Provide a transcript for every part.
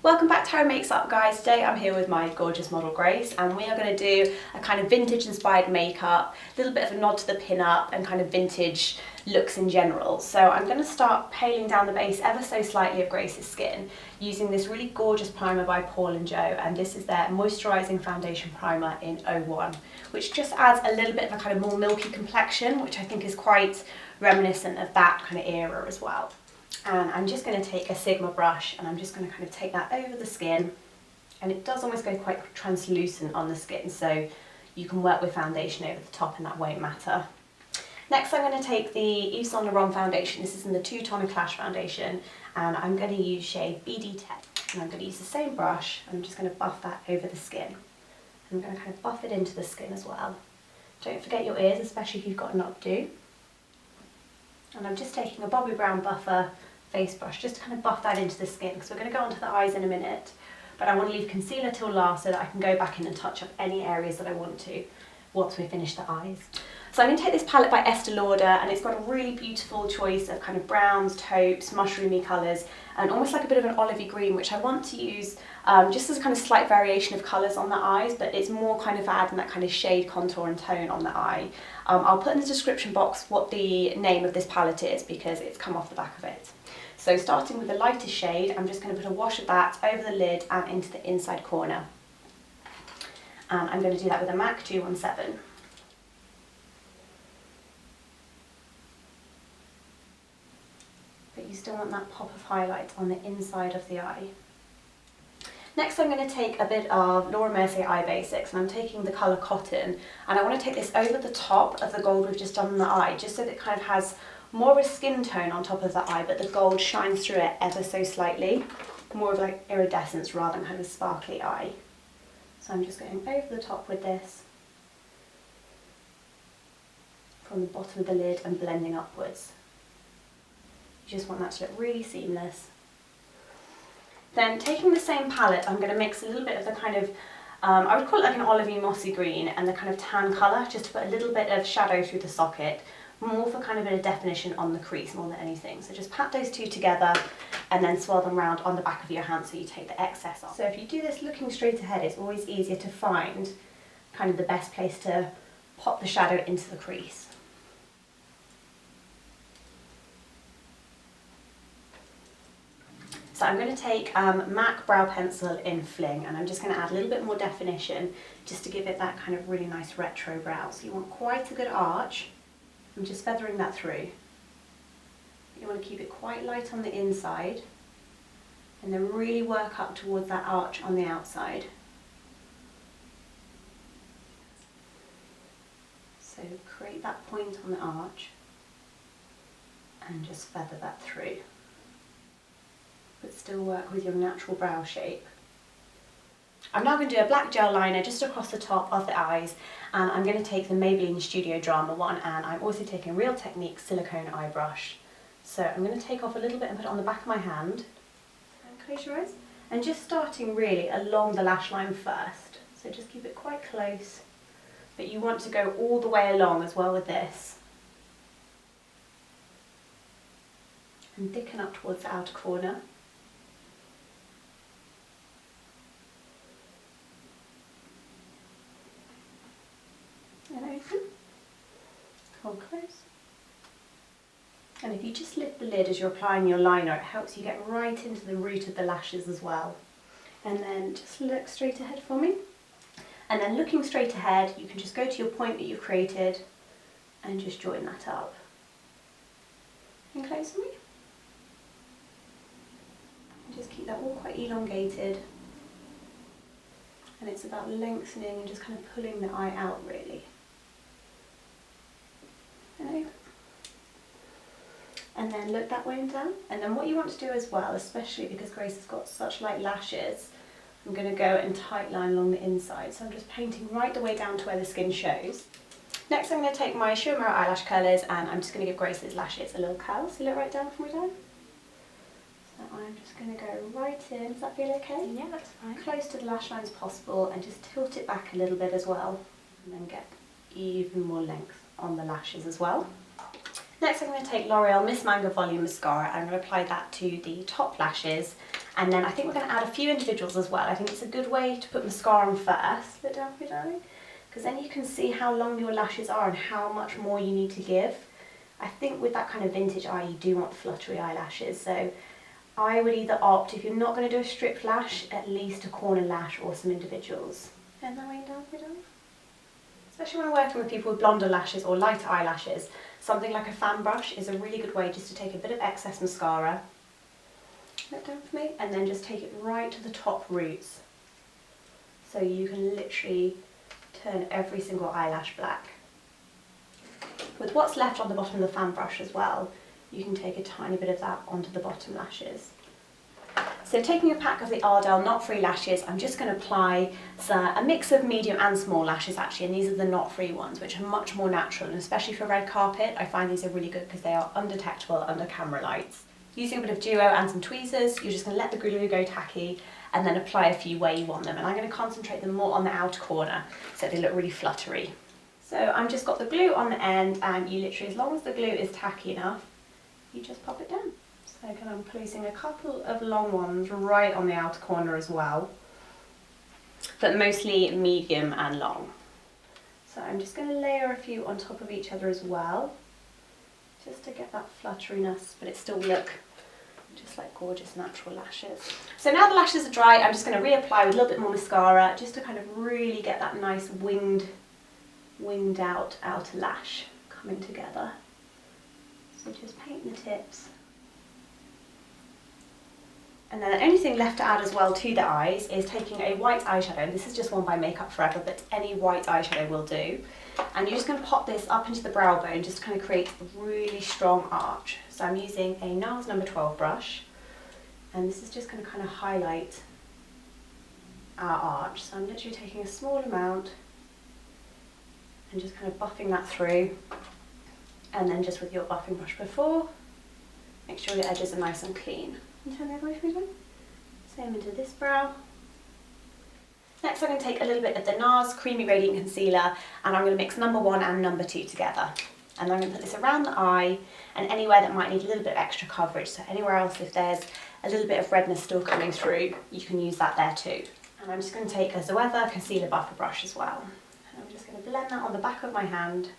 Welcome back to How It Makes Up, guys. Today I'm here with my gorgeous model Grace, and we are going to do a kind of vintage inspired makeup, a little bit of a nod to the pin-up and kind of vintage looks in general. So I'm going to start paling down the base ever so slightly of Grace's skin using this really gorgeous primer by Paul and Joe, and this is their Moisturising Foundation Primer in 01, which just adds a little bit of a kind of more milky complexion, which I think is quite reminiscent of that kind of era as well. And I'm just going to take a Sigma brush and I'm just going to kind of take that over the skin, and it does almost go quite translucent on the skin, so you can work with foundation over the top and that won't matter. Next I'm going to take the Yves Saint Laurent foundation. This is in the Two Tonic Clash foundation, and I'm going to use shade BD10, and I'm going to use the same brush and I'm just going to buff that over the skin. I'm going to kind of buff it into the skin as well. Don't forget your ears, especially if you've got an updo. And I'm just taking a Bobbi Brown buffer face brush just to kind of buff that into the skin, because we're going to go onto the eyes in a minute, but I want to leave concealer till last so that I can go back in and touch up any areas that I want to once we finish the eyes. So I'm going to take this palette by Estee Lauder, and it's got a really beautiful choice of kind of browns, taupes, mushroomy colours, and almost like a bit of an olivey green, which I want to use just as a kind of slight variation of colours on the eyes, but it's more kind of adding that kind of shade, contour and tone on the eye. I'll put in the description box what the name of this palette is because it's come off the back of it. So starting with the lightest shade, I'm just going to put a wash of that over the lid and into the inside corner. And I'm going to do that with a MAC 217. But you still want that pop of highlight on the inside of the eye. Next I'm going to take a bit of Laura Mercier Eye Basics, and I'm taking the colour Cotton, and I want to take this over the top of the gold we've just done on the eye, just so that it kind of has more of a skin tone on top of the eye, but the gold shines through it ever so slightly, more of like iridescence rather than kind of sparkly eye. So I'm just going over the top with this from the bottom of the lid and blending upwards. You just want that to look really seamless. Then taking the same palette, I'm going to mix a little bit of the kind of, I would call it like an olivey mossy green, and the kind of tan colour, just to put a little bit of shadow through the socket, more for kind of a definition on the crease more than anything. So just pat those two together and then swirl them around on the back of your hand so you take the excess off. So if you do this looking straight ahead, it's always easier to find kind of the best place to pop the shadow into the crease. So I'm going to take MAC Brow Pencil in Fling, and I'm just going to add a little bit more definition just to give it that kind of really nice retro brow. So you want quite a good arch. I'm just feathering that through. You want to keep it quite light on the inside and then really work up towards that arch on the outside. So create that point on the arch and just feather that through, but still work with your natural brow shape. I'm now going to do a black gel liner just across the top of the eyes, and I'm going to take the Maybelline Studio Drama one, and I'm also taking Real Technique silicone eye brush. So I'm going to take off a little bit and put it on the back of my hand, and close your eyes, and just starting really along the lash line first. So just keep it quite close, but you want to go all the way along as well with this, and thicken up towards the outer corner. And open, hold close. And if you just lift the lid as you're applying your liner, it helps you get right into the root of the lashes as well. And then just look straight ahead for me. And then looking straight ahead, you can just go to your point that you've created and just join that up. And close for me. And just keep that all quite elongated. And it's about lengthening and just kind of pulling the eye out really. And then look that way and down. And then what you want to do as well, especially because Grace has got such light lashes, I'm going to go and tight line along the inside. So I'm just painting right the way down to where the skin shows. Next I'm going to take my Shimmering eyelash curlers, and I'm just going to give Grace's lashes a little curl. So look right down for me, Dan. So I'm just going to go right in. Does that feel okay? Yeah, that's fine. Close to the lash line as possible, and just tilt it back a little bit as well. And then get even more length on the lashes as well. Next I'm going to take L'Oreal Miss Manga Volume Mascara, and I'm going to apply that to the top lashes, And then I think we're going to add a few individuals as well. I think it's a good way to put mascara on first. Look down for me, darling. Because then you can see how long your lashes are and how much more you need to give. I think with that kind of vintage eye, you do want fluttery eyelashes. So I would either opt, if you're not going to do a strip lash, at least a corner lash or some individuals. And that way down for me, darling. Especially when I'm working with people with blonder lashes or lighter eyelashes, something like a fan brush is a really good way just to take a bit of excess mascara, look down for me, and then just take it right to the top roots. So you can literally turn every single eyelash black. With what's left on the bottom of the fan brush as well, you can take a tiny bit of that onto the bottom lashes. So taking a pack of the Ardell Knot Free lashes, I'm just going to apply a mix of medium and small lashes actually, and these are the knot free ones, which are much more natural, and especially for red carpet, I find these are really good because they are undetectable under camera lights. Using a bit of duo and some tweezers, you're just going to let the glue go tacky and then apply a few where you want them, and I'm going to concentrate them more on the outer corner so they look really fluttery. So I've just got the glue on the end, and you literally, as long as the glue is tacky enough, you just pop it down. So again, I'm placing a couple of long ones right on the outer corner as well, but mostly medium and long. So I'm just going to layer a few on top of each other as well, just to get that flutteriness, but it still look just like gorgeous natural lashes. So now the lashes are dry, I'm just going to reapply with a little bit more mascara, just to kind of really get that nice winged out outer lash coming together. So just paint the tips. And then the only thing left to add as well to the eyes is taking a white eyeshadow, and this is just one by Makeup Forever, but any white eyeshadow will do. And you're just going to pop this up into the brow bone just to kind of create a really strong arch. So I'm using a Nars number 12 brush, and this is just going to kind of highlight our arch. So I'm literally taking a small amount and just kind of buffing that through, and then just with your buffing brush before, make sure your edges are nice and clean. And turn the other way for me. Same into this brow. Next I'm going to take a little bit of the Nars Creamy Radiant Concealer, and I'm going to mix number 1 and number 2 together. And I'm going to put this around the eye and anywhere that might need a little bit of extra coverage. So anywhere else, if there's a little bit of redness still coming through, you can use that there too. And I'm just going to take a Zoeva Concealer Buffer Brush as well. And I'm just going to blend that on the back of my hand.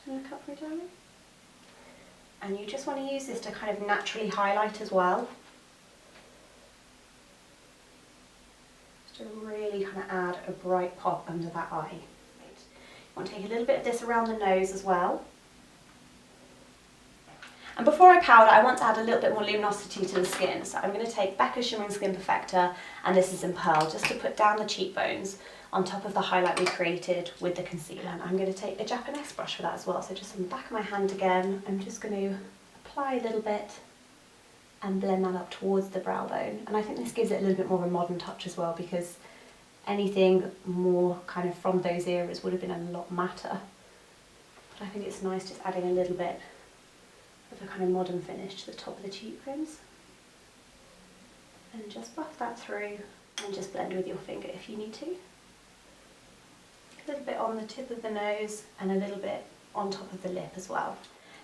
And look up for me, darling. And you just want to use this to kind of naturally highlight as well. To really kind of add a bright pop under that eye. You want to take a little bit of this around the nose as well. And before I powder, I want to add a little bit more luminosity to the skin. So I'm going to take Becca Shimmering Skin Perfector, and this is in Pearl, just to put down the cheekbones on top of the highlight we created with the concealer. And I'm going to take a Japanese brush for that as well. So just on the back of my hand again, I'm just going to apply a little bit and blend that up towards the brow bone. And I think this gives it a little bit more of a modern touch as well, because anything more kind of from those eras would have been a lot matter. But I think it's nice just adding a little bit of a kind of modern finish to the top of the cheekbones. And just buff that through and just blend with your finger if you need to. A little bit on the tip of the nose and a little bit on top of the lip as well.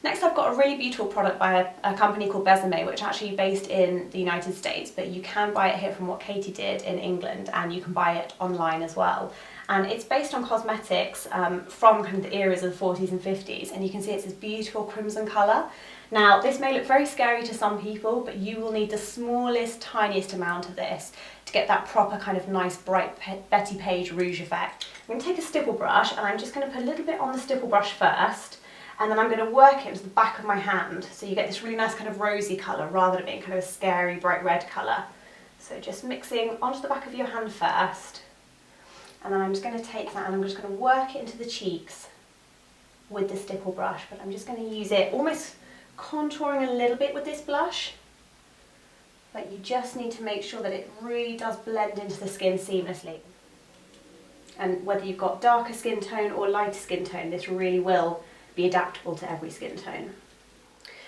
Next I've got a really beautiful product by a company called Besame, which is actually based in the United States, but you can buy it here from what Katie did in England, and you can buy it online as well. And it's based on cosmetics from kind of the eras of the 40s and 50s, and you can see it's this beautiful crimson colour. Now this may look very scary to some people, but you will need the smallest, tiniest amount of this to get that proper kind of nice bright Betty Page rouge effect. I'm going to take a stipple brush, and I'm just going to put a little bit on the stipple brush first, and then I'm going to work it into the back of my hand, so you get this really nice kind of rosy colour rather than being kind of a scary bright red colour. So just mixing onto the back of your hand first, and then I'm just going to take that and I'm just going to work it into the cheeks with the stipple brush, but I'm just going to use it almost contouring a little bit with this blush, but you just need to make sure that it really does blend into the skin seamlessly. And whether you've got darker skin tone or lighter skin tone, this really will be adaptable to every skin tone.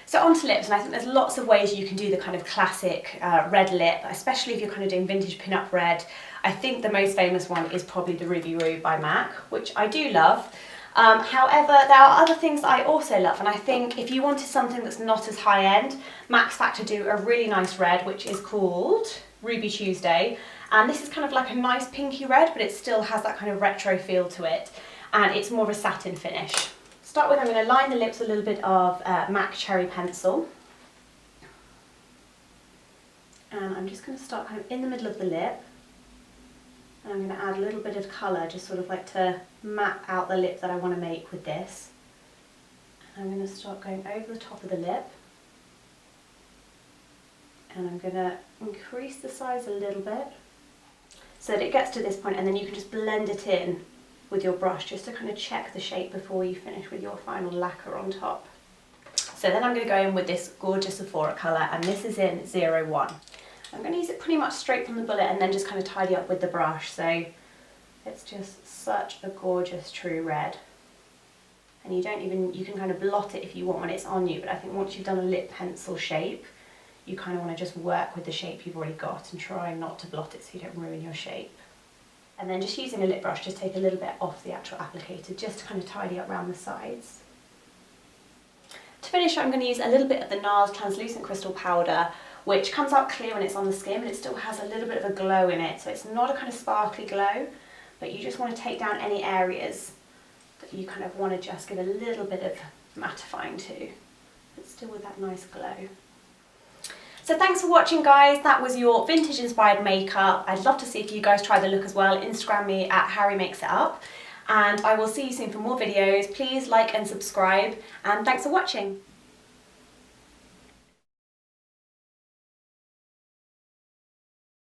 So onto lips, and I think there's lots of ways you can do the kind of classic red lip, especially if you're kind of doing vintage pin-up red. I think the most famous one is probably the Ruby Roo by MAC, which I do love. However, there are other things that I also love, and I think if you wanted something that's not as high-end, Max Factor do a really nice red, which is called Ruby Tuesday. And this is kind of like a nice pinky red, but it still has that kind of retro feel to it. And it's more of a satin finish. To start with, I'm going to line the lips with a little bit of MAC Cherry Pencil. And I'm just going to start kind of in the middle of the lip. And I'm going to add a little bit of colour, just sort of like to map out the lip that I want to make with this. And I'm going to start going over the top of the lip. And I'm going to increase the size a little bit so that it gets to this point, and then you can just blend it in with your brush just to kind of check the shape before you finish with your final lacquer on top. So then I'm going to go in with this gorgeous Sephora colour, and this is in 01. I'm going to use it pretty much straight from the bullet and then just kind of tidy up with the brush. So it's just such a gorgeous true red. And you can kind of blot it if you want when it's on you, but I think once you've done a lip pencil shape, you kind of want to just work with the shape you've already got and try not to blot it so you don't ruin your shape. And then just using a lip brush, just take a little bit off the actual applicator just to kind of tidy up around the sides. To finish, I'm going to use a little bit of the Nars Translucent Crystal Powder, which comes out clear when it's on the skin, but it still has a little bit of a glow in it. So it's not a kind of sparkly glow, but you just want to take down any areas that you kind of want to just give a little bit of mattifying to, but still with that nice glow. So thanks for watching, guys. That was your vintage inspired makeup. I'd love to see if you guys try the look as well. Instagram me at Harry Makes It Up. And I will see you soon for more videos. Please like and subscribe, and thanks for watching.